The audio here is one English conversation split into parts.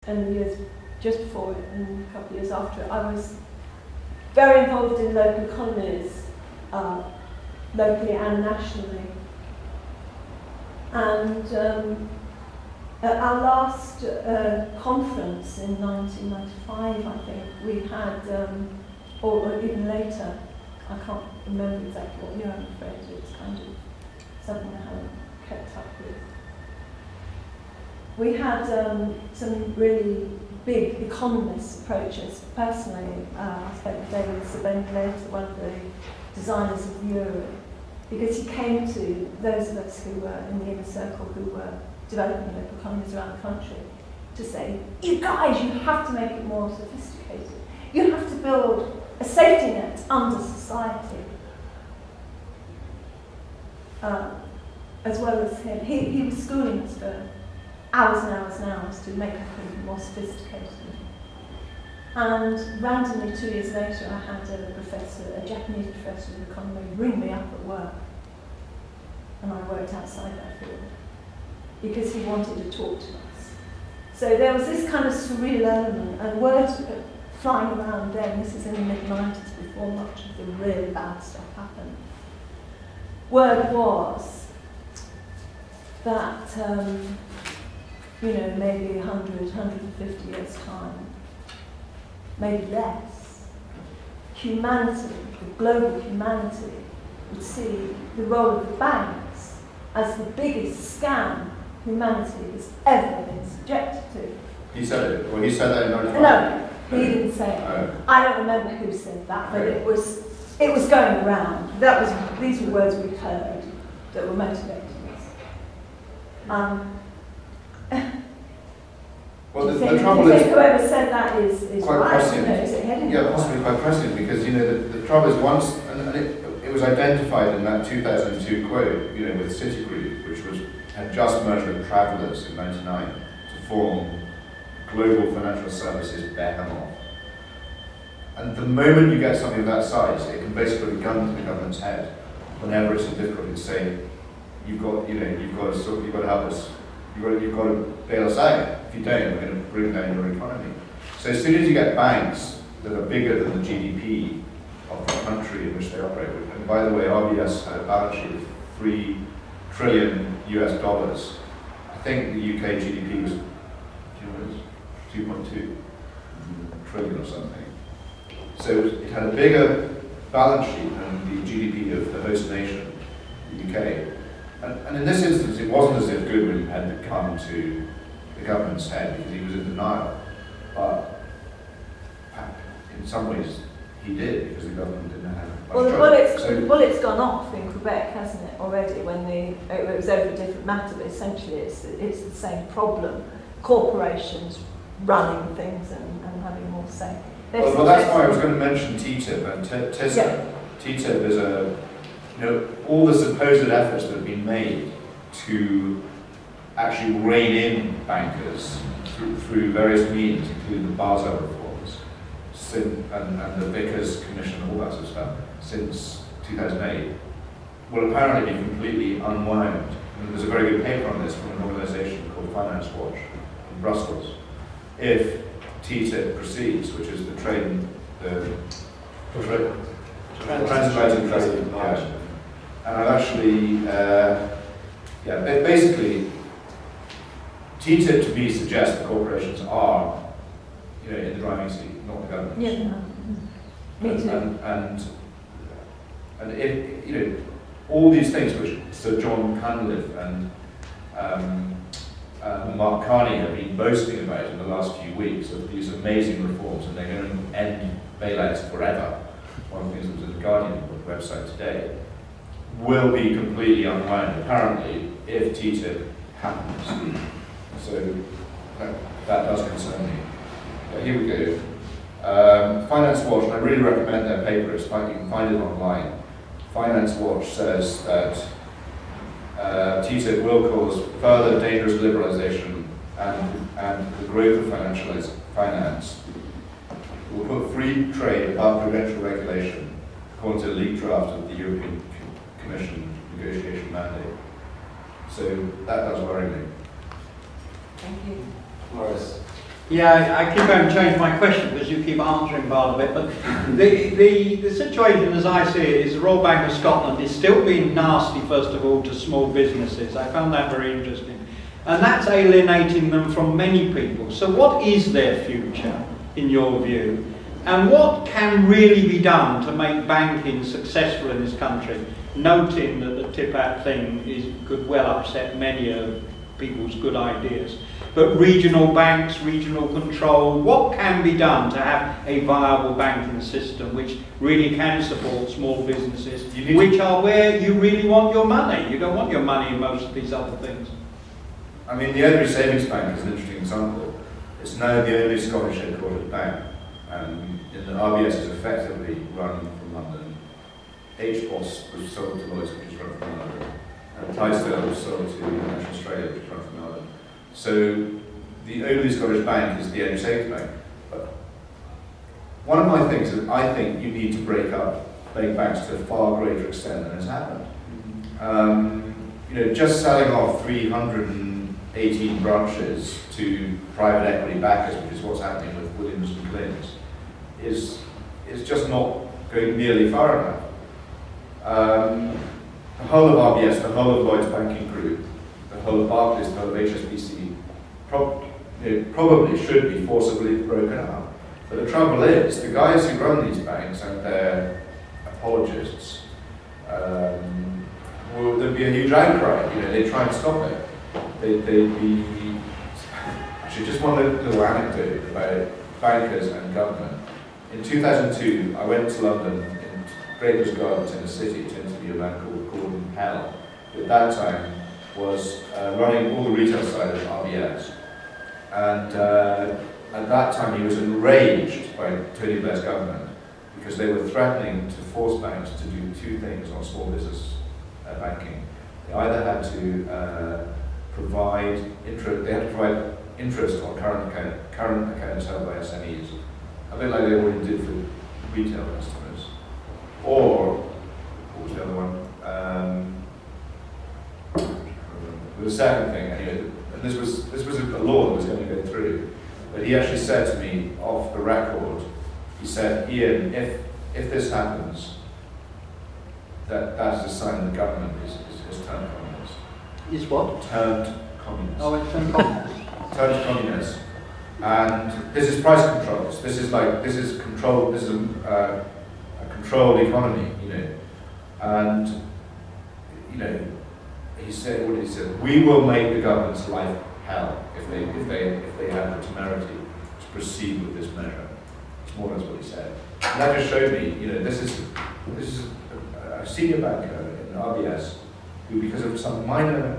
and the years just before it and a couple of years after it, I was very involved in local economies, locally and nationally. And at our last conference in 1995, I think, we had, or even later, I can't remember exactly what year, I'm afraid. It's kind of something I haven't kept up with. We had some really big economists approach us. Personally, I spent the day with Sir Ben Glaser, one of the designers of the euro, because he came to those of us who were in the inner circle who were developing local economies around the country to say, you guys, you have to make it more sophisticated. You have to build a safety net under society. As well as him. He was schooling us for hours and hours and hours to make it more sophisticated. And randomly, 2 years later, I had a professor, a Japanese professor of economy, ring me up at work. And I worked outside that field because he wanted to talk to us. So there was this kind of surreal element, and words flying around then. This is in the mid-90s, before much of the really bad stuff happened. Word was that, you know, maybe 100, 150 years' time, maybe less, humanity, the global humanity, would see the role of the banks as the biggest scam humanity has ever been subjected to. He said it. Well, he said that in 95. No, he didn't say it. I don't remember who said that, but it was going around. These were words we'd heard that were motivating us. Well, the trouble trouble is, is whoever said that is quite right. prescient. You know, is it heading? Yeah, possibly quite prescient, because you know the trouble is once, and it was identified in that 2002 quote, you know, with Citigroup, which had just merged with Travelers in '99 to form Global Financial Services behemoth. And the moment you get something of that size, it can basically gun to the government's head whenever it's in difficulty to say, you've got to help us. You've got to bail us out. If you don't, we're going to bring down your economy. So as soon as you get banks that are bigger than the GDP of the country in which they operate, and by the way, RBS had a balance sheet of $3 trillion US. I think the UK GDP was 2.2 trillion or something. So it had a bigger balance sheet than the GDP of the host nation, the UK. And in this instance, it wasn't as if Goodwin had come to the government's head because he was in denial. But in some ways, he did, because the government didn't have much the bullet's gone off in Quebec, hasn't it, already, when it was over a different matter, but essentially it's the same problem. Corporations running things and having more say. Well, that's why I was going to mention TTIP and TISA. Yeah. TTIP is all the supposed efforts that have been made to actually rein in bankers through various means, including the Basel reforms, and the Vickers Commission, all that sort of stuff, since 2008, will apparently be completely unwound. And there's a very good paper on this from an organisation called Finance Watch in Brussels. If TTIP proceeds, which is the transatlantic trade. And I've actually, basically, TTIP to me suggests that corporations are, in the driving seat, not the government. Yeah, me too. And if, all these things which Sir John Cunliffe and Mark Carney have been boasting about in the last few weeks, of these amazing reforms, and they're going to end bailouts forever. One of the things that was in the Guardian website today, will be completely unwound, apparently, if TTIP happens. So that does concern me. Here we go. Finance Watch, and I really recommend their paper, you can find it online. Finance Watch says that TTIP will cause further dangerous liberalisation and the growth of financial finance. It will put free trade above prudential regulation, according to the leaked draft of the European Commission negotiation mandate. So that does worry me. Thank you. Morris. Yeah, I keep going to change my question because you keep answering part of it. But the situation as I see it is the Royal Bank of Scotland is still being nasty, first of all, to small businesses. I found that very interesting. And that's alienating them from many people. So what is their future, in your view? And what can really be done to make banking successful in this country, noting that the TIPAT thing could well upset many of people's good ideas? But regional banks, regional control, what can be done to have a viable banking system which really can support small businesses, which are where you really want your money? You don't want your money in most of these other things. I mean, the Owners Savings Bank is an interesting example. It's now the only Scottish headquartered bank, and the RBS is effectively run from London. HBOS was sold to Lloyds, which is run from London, and Clydesdale was sold to National Australia, which is run from London. So the only Scottish bank is the Owners Savings Bank. But one of my things is I think you need to break up big banks to a far greater extent than has happened. You know, just selling off 318 branches to private equity backers, which is what's happening with Williams and Glyn's, is just not going nearly far enough. The whole of RBS, the whole of Lloyds Banking Group, the whole of Barclays, the whole of HSBC, probably should be forcibly broken up. But the trouble is, the guys who run these banks and their apologists, well, there'd be a huge outcry. You know, they try and stop it. They'd be. Actually, just one little anecdote about bankers and government. In 2002, I went to London in Great Bush Gardens in the city to interview a man called Gordon Hell, who at that time was running all the retail side of RBS. And at that time, he was enraged by Tony Blair's government because they were threatening to force banks to do two things on small business banking. They either had to provide interest on current accounts held by SMEs, a bit like they already did for retail customers, or what was the other one? The second thing, anyway, and this was a law that was going to go through, but he actually said to me off the record, he said, Ian, if this happens, that's a sign the government is turned communist. Is what? Turned communist. Oh, it's turned communist. Turned communist. And this is price controls. This is control. This is a controlled economy, you know. And you know, he said what he said. We will make the government's life hell if they have the temerity to proceed with this measure. It's more or less what he said. And that just showed me, you know, this is a senior banker in RBS who, because of some minor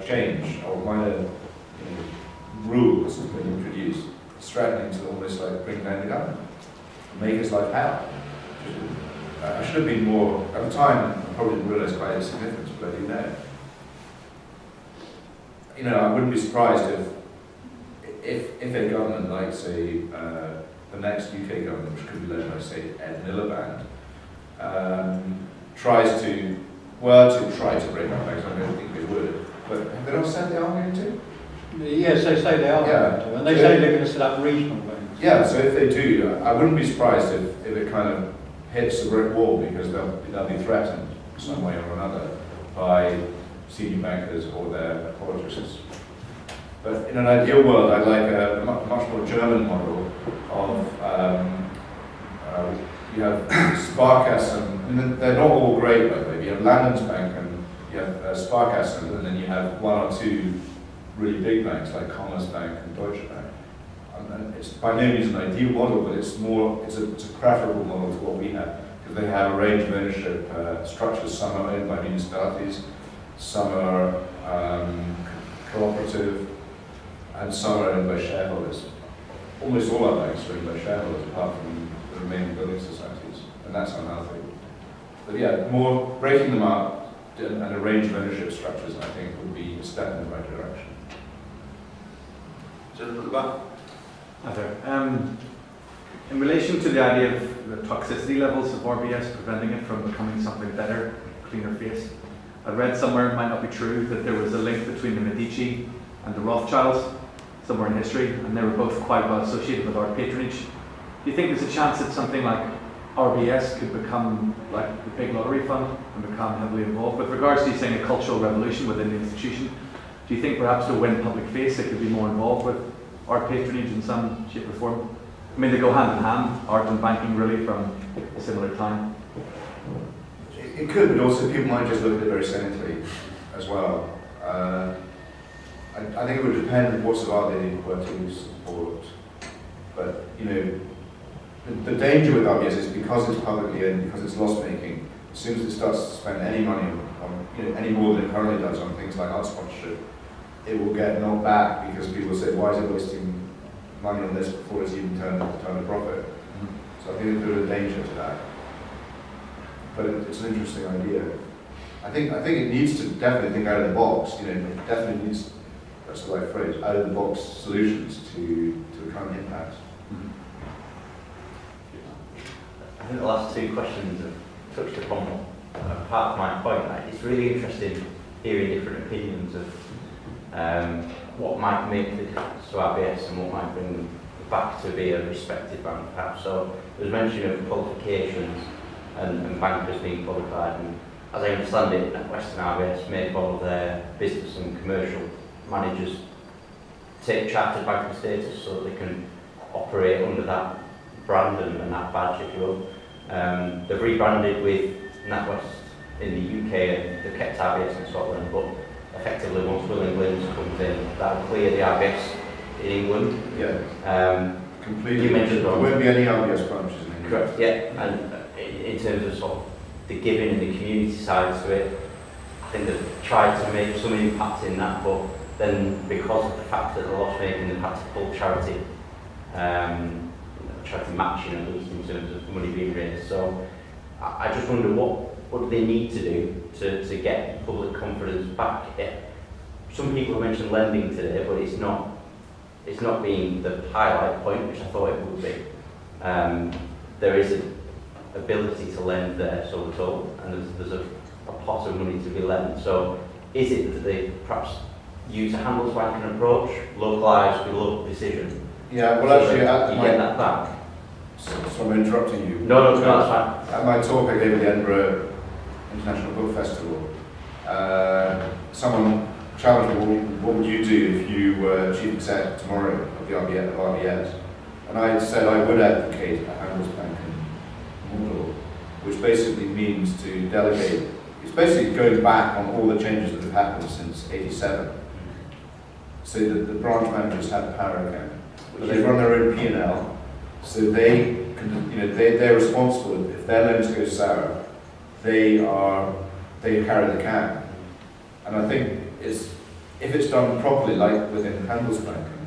change or minor rules that have been introduced, is threatening to almost like bring down the government, make his life hell. I should have been more, at the time, I probably didn't realise quite its significance, but I do now. You know, I wouldn't be surprised if a government like, say, the next UK government, which could be led by, say, Ed Miliband, tries to try to break up banks. I don't think they would, but have they not said they are going to? Yes, they say they are going to, and they say they're going to set up regional banks. Yeah, so if they do, I wouldn't be surprised if it kind of hits the brick wall because they'll be threatened some way or another by senior bankers or their apologists. But in an ideal world, I'd like a much more German model of you have Sparkassen, and they're not all great, by the way. You have Landesbank and you have Sparkassen, and then you have one or two really big banks like Commerzbank and Deutsche Bank. And it's by no means an ideal model, but it's a preferable model to what we have, because they have a range of ownership structures. Some are owned by municipalities, some are cooperative, and some are owned by shareholders. Almost all our banks are owned by shareholders, apart from the remaining building societies, and that's unhealthy. But yeah, more breaking them up and a range of ownership structures, I think, would be a step in the right direction. Gentleman at the back. Hi there. In relation to the idea of the toxicity levels of RBS preventing it from becoming something better, cleaner face, I read somewhere, it might not be true, that there was a link between the Medici and the Rothschilds. somewhere in history, and they were both quite well associated with art patronage. Do you think there's a chance that something like RBS could become like the big lottery fund and become heavily involved? With regards to you saying a cultural revolution within the institution, do you think perhaps to win public face it could be more involved with art patronage in some shape or form? I mean, they go hand in hand, art and banking really, from a similar time. It could, but also people might just look at it very cynically as well. I think it would depend on what sort of art they were to support. But, you know, the danger with RBS is because it's publicly owned, because it's loss-making, as soon as it starts to spend any money on, you know, any more than it currently does on things like art sponsorship, it will get knocked back because people say, why is it wasting money on this before it's even turned a profit? So I think there's a danger to that. But it's an interesting idea. I think it needs to definitely think out of the box. You know, it definitely needs, that's the right phrase, out of the box solutions to the current impact. I think the last two questions have touched upon part of my point. It's really interesting hearing different opinions of what might make the difference to RBS and what might bring them back to be a respected bank, perhaps. So there was mention of qualifications and bankers being qualified, and as I understand it, Western RBS make all of their business and commercial managers take chartered banking status so that they can operate under that brand and that badge, if you will. They've rebranded with NatWest in the UK and they've kept RBS in Scotland, but effectively once Will England comes in, that will clear the RBS in England. Yeah, completely. You mentioned there won't be any RBS branches in England. Correct, yeah, and in terms of sort of the giving and the community side to it, I think they've tried to make some impact in that, but then because of the fact that they're loss making, they've had to pull charity matching at least in terms of money being raised. So I just wonder what do they need to do to get public confidence back? Some people have mentioned lending today, but it's not being the highlight point, which I thought it would be. There is an ability to lend there, so we're told, and there's a pot of money to be lent. So is it that they perhaps use a handelsbanking approach, localised with local decision? Yeah, well actually, you get that back. So I'm interrupting you. No, that's fine. At my talk I gave at the Edinburgh International Book Festival, someone challenged me, what would you do if you were chief exec tomorrow of the RBS? And I said I would advocate a handelsbanking model, which basically means to delegate. It's basically going back on all the changes that have happened since '87. So that the branch managers have power again. But they run their own P&L, so they can, you know, they're responsible. If their loans go sour, they carry the can. And I think if it's done properly, like within Handelsbanken,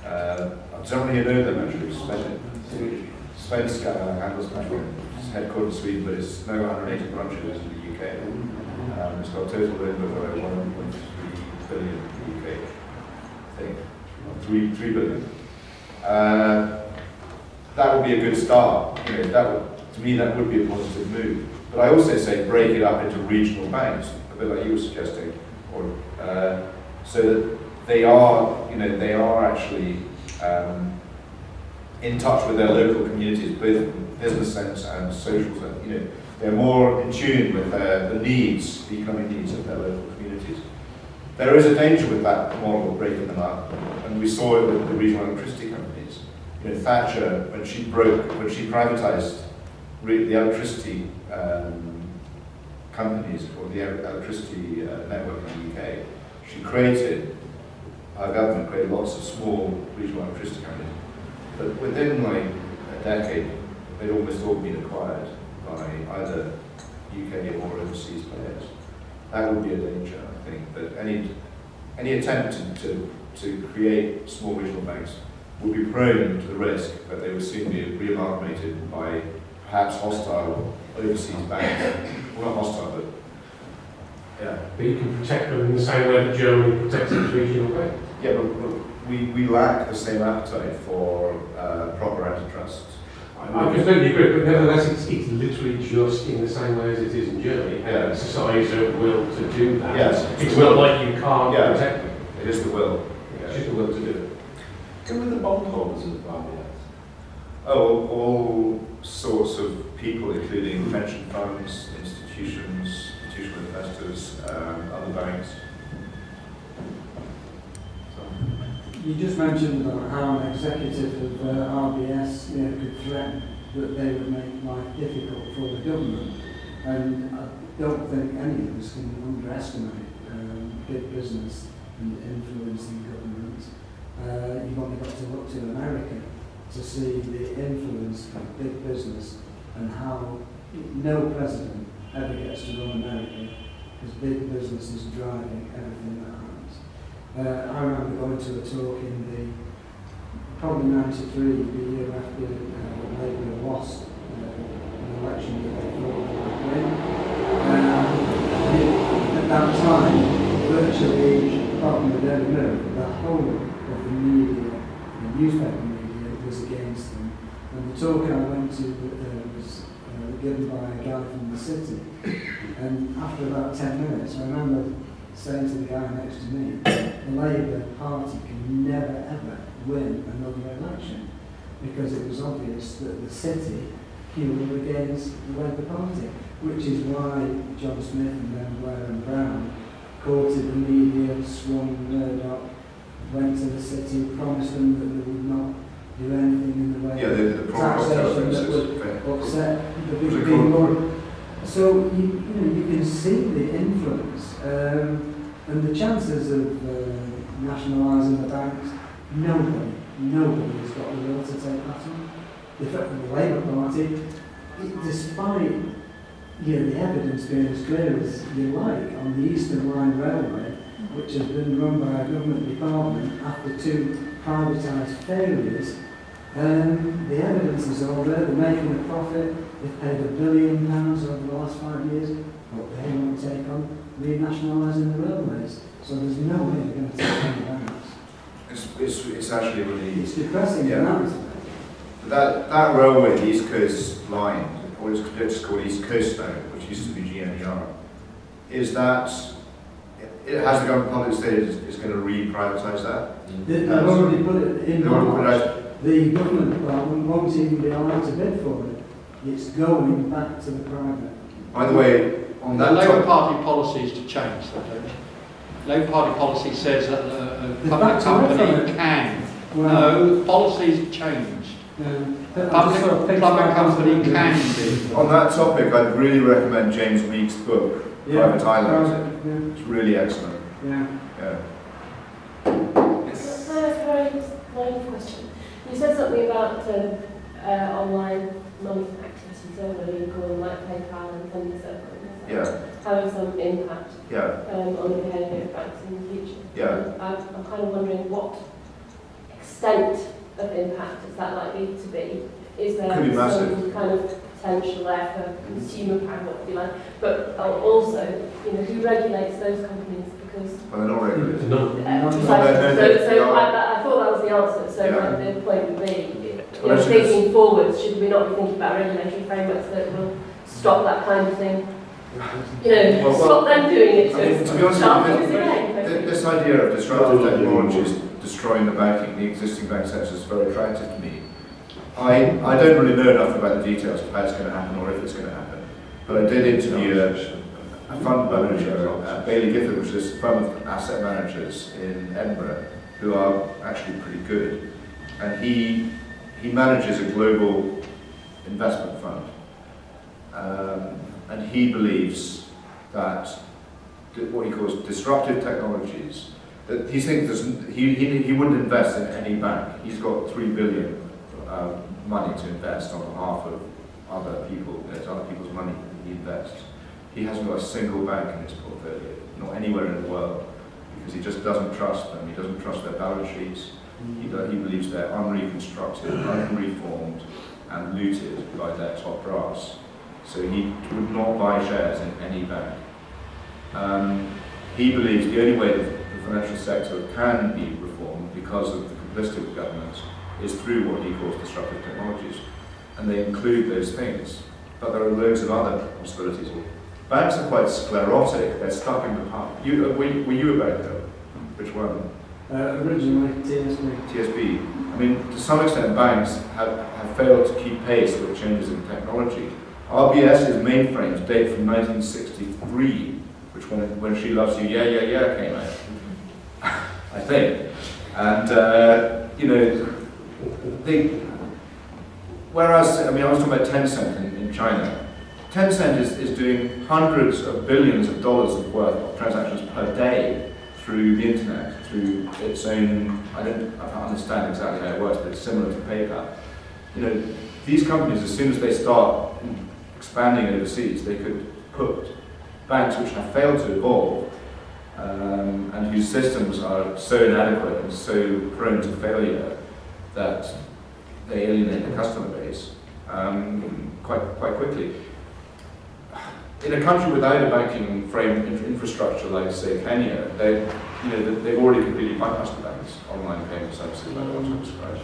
does everybody know them actually? Svenska Handelsbanken, it's headquartered in Sweden, but it's now 180 branches in the UK. It's got a total loan book of about 1.3 billion in the UK, I think. 3 billion. That would be a good start. You know, to me, that would be a positive move. But I also say break it up into regional banks, a bit like you were suggesting, or so that they are actually in touch with their local communities, both in business sense and social sense. You know, they're more in tune with the needs, the economic needs of their local communities. There is a danger with that model of breaking them up, and we saw it with the regional electricity companies. You know, Thatcher, when she privatised the electricity companies, or the electricity network in the UK, our government created lots of small regional electricity companies. But within like a decade, they'd almost all been acquired by either UK or overseas players. That would be a danger, I think, that any attempt to create small regional banks would be prone to the risk that they would soon be re-amalgamated by perhaps hostile overseas banks. Well, not hostile, but yeah. But you can protect them in the same way that Germany protects its regional bank. Yeah, but we lack the same appetite for proper antitrust. I completely agree, but nevertheless it's literally just in the same way as it is in Germany, and Yeah. society's will to do that. Yes, it's not like you can't Yeah. protect them. It is the will. It's just the will to do it. Who are the bondholders of RBS? Oh, all sorts of people, including pension funds, institutions, institutional investors, other banks. You just mentioned about how an executive of RBS could threaten that they would make life difficult for the government, and I don't think any of us can underestimate big business and influencing governments. You've only got to look to America to see the influence of big business and how no president ever gets to run America because big business is driving everything that happens. I remember going to a talk in probably 93, the year after Labour lost an election that they thought they would win. At that time, virtually, apart from the Daily Mirror, the whole of the media, the newspaper media, was against them. And the talk I went to was given by a guy from the city. And after about 10 minutes, I remember saying to the guy next to me, the Labour Party can never ever win another election, because it was obvious that the city were against the Labour Party, which is why John Smith and then Blair and Brown courted the media, swung Murdoch, went to the city, promised them that they would not do anything in the way of taxation that would upset the big people. So you can see the influence and the chances of nationalising the banks. Nobody has got the will to take that on. The fact that the Labour Party, despite the evidence being as clear as you like on the Eastern Line Railway, which has been run by a government department after 2 privatised failures, the evidence is all there. They're making a profit. They've paid £1 billion over the last 5 years, but they won't take on renationalising the railways. So there's no way they're going to take on the banks. It's actually really... It's depressing. Yeah. That railway, the East Coast Line, or it's called East Coast now, which used to be GNER, is that it has the government public stated it's going to re-privatise that. They've already put it in March. The government department won't even be allowed to bid for it. It's going back to the private. By the way, on that Labour Party policy is to change that, don't you? Labour Party policy says that a public company can. Well, no, policy's changed. Public company can be. On that topic, I'd really recommend James Meek's book, Private Islands. Yeah. It's really excellent. Yeah. That's a very naive question. You said something about online money activities earlier, you call them like PayPal and things like that. Having some impact on the behaviour of banks in the future. I'm kind of wondering what extent of impact is that likely to be? Is there some kind of potential there for consumer power, if you like? But also, who regulates those companies? Because well, they're not regulated. I thought that was the answer. So the point would be, thinking forwards, should we not be thinking about regulatory frameworks that will stop that kind of thing? Stop them doing it to be honest, this idea of disruptive technologies destroying the existing bank sector is very attractive to me. I don't really know enough about the details of how it's going to happen or if it's going to happen, but I did interview a fund manager, Bailey Gifford, which is a firm of asset managers in Edinburgh, who are actually pretty good, and he manages a global investment fund. And he believes that what he calls disruptive technologies, that he thinks he wouldn't invest in any bank. He's got $3 billion money to invest on behalf of other people. It's other people's money that he invests. He hasn't got a single bank in his portfolio, not anywhere in the world, because he just doesn't trust them. He doesn't trust their balance sheets. He believes they're unreconstructed, unreformed, and looted by their top brass. So he would not buy shares in any bank. He believes the only way that the financial sector can be reformed because of the complicity of governments is through what he calls disruptive technologies. And they include those things. But there are loads of other possibilities. Banks are quite sclerotic, they're stuck in the past. Were you a banker? Which one? Originally, TSB. TSB. I mean, to some extent, banks have failed to keep pace with changes in technology. RBS's mainframes date from 1963, which when She Loves You, Yeah, Yeah, Yeah came out, I think. And, you know, whereas, I mean, I was talking about Tencent in China. Tencent is doing hundreds of billions of dollars of worth of transactions per day through the internet, through its own, I can't understand exactly how it works, but it's similar to PayPal. You know, these companies, as soon as they start expanding overseas, they could put banks which have failed to evolve and whose systems are so inadequate and so prone to failure that they alienate the customer base quite quickly. In a country without a banking frame infrastructure like, say, Kenya, they've already completely bypassed the banks' online payment services like what I described.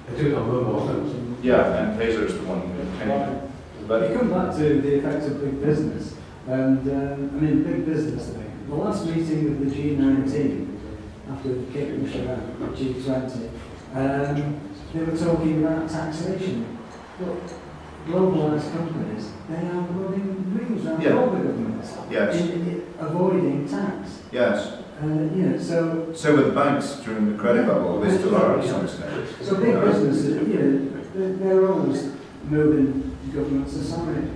They do it on mobile phones. Yeah, and Fraser is the one in Kenya. But you come back to the effects of big business, and I mean, big business thing. The last meeting of the G19, after the kick Russia out, the G20, they were talking about taxation. Look, globalised companies, they are running rings around all the governments in avoiding tax. Yes. So with the banks during the credit bubble, they still are to some extent. So big businesses, they're always moving governments aside.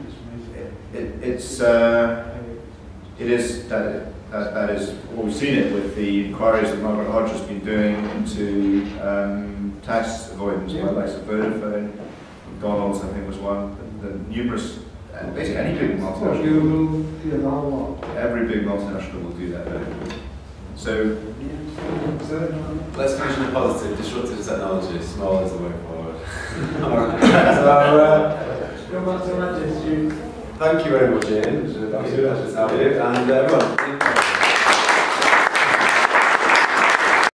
That is what we've seen it with the inquiries that Margaret Hodge has been doing into tax avoidance by the likes of Vodafone, McDonald's, I think was one, the numerous, basically any big multinational. Every big multinational will do that. So let's finish on a positive. Disruptive technology, small is the way forward. Alright. So, thank you very much, Ian. It was a pleasure to have you. And everyone.